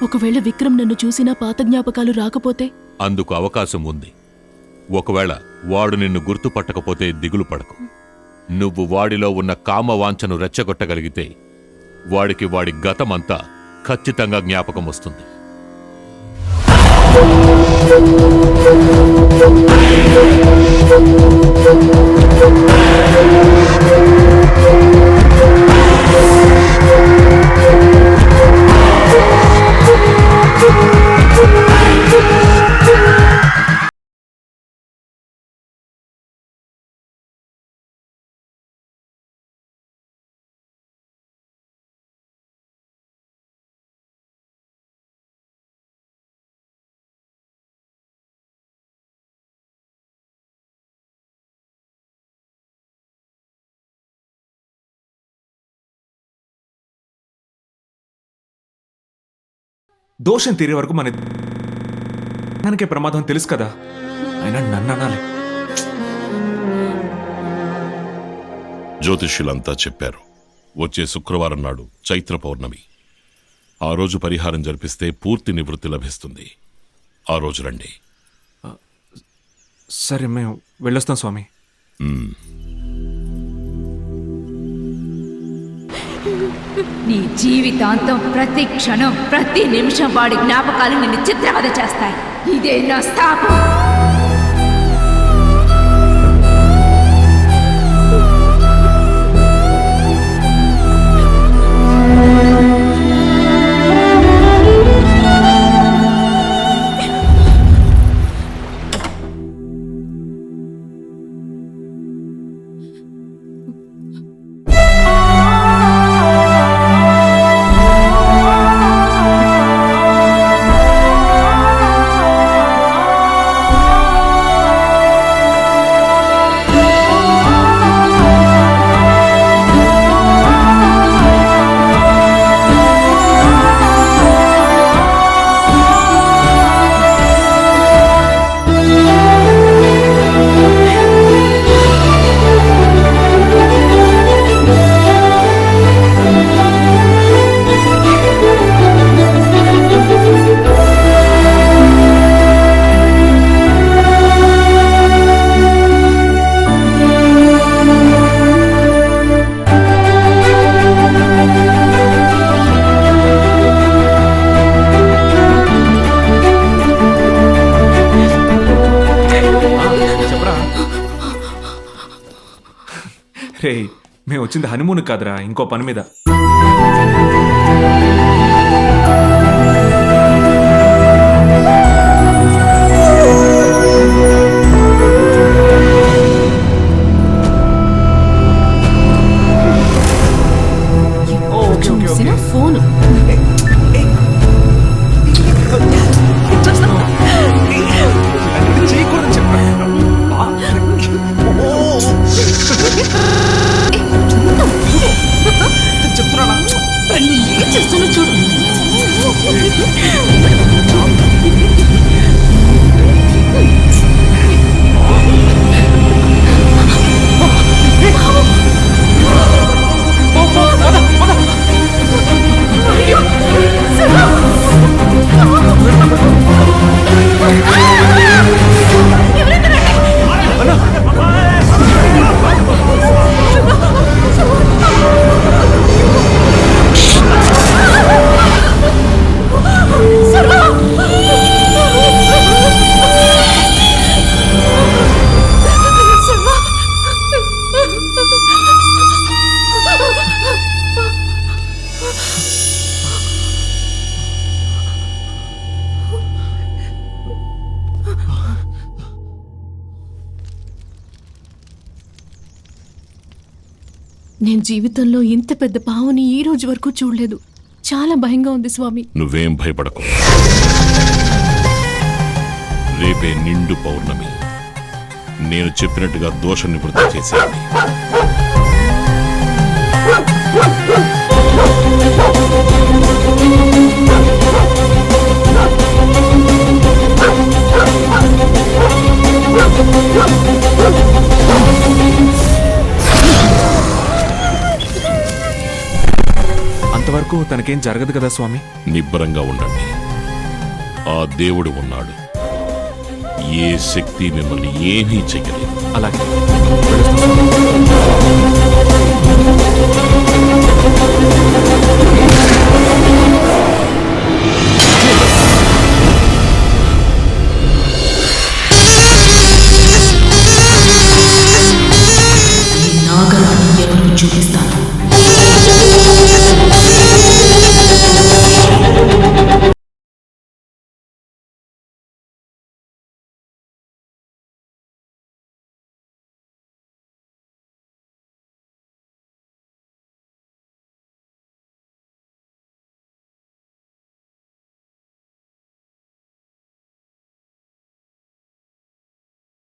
ఒకవేళ విక్రమ్ నన్ను చూసినా పాత జ్ఞాపకాలు రాకపోతే? అందుకు అవకాశం ఉంది. ఒకవేళ వాడు నిన్ను గుర్తుపట్టకపోతే దిగులు పడకు. నువ్వు వాడిలో ఉన్న కామవాంఛను రెచ్చగొట్టగలిగితే వాడికి వాడి గతమంతా ఖచ్చితంగా జ్ఞాపకం వస్తుంది. దోషం తీరే వరకు మనకే ప్రమాదం తెలుసు కదా, అయినా నన్ను అనాలి. జ్యోతిష్యులంతా చెప్పారు, వచ్చే శుక్రవారం నాడు చైత్ర పౌర్ణమి. ఆ రోజు పరిహారం జరిపిస్తే పూర్తి నివృత్తి లభిస్తుంది. ఆ రోజు రండి. సరే, మేము వెళ్ళొస్తాం స్వామి. నీ జీవితాంతం ప్రతి క్షణం ప్రతి నిమిషం వాడి జ్ఞాపకాలు నిన్ను చిత్రవద చేస్తాయి. ఇదే నా శాపం. రే, మేము వచ్చింది హనీమూన్ కాదురా, ఇంకో పని మీద. ఫోను చేస్తున్నా చూడు. నేను జీవితంలో ఇంత పెద్ద పావుని ఈ రోజు వరకు చూడలేదు. చాలా భయంగా ఉంది స్వామి. నువ్వేం భయపడకు. రేపే నిండు పౌర్ణమి. నేను చెప్పినట్టుగా దోష నివృత్తి చేసేయండి. వరకు తనకేం జరగదు కదా స్వామి? నిబ్బరంగా ఉండండి. ఆ దేవుడు ఉన్నాడు. ఏ శక్తి మిమ్మల్ని ఏమీ చెయ్యలేదు. అలాగే వెళ్ళొస్తాం స్వామి.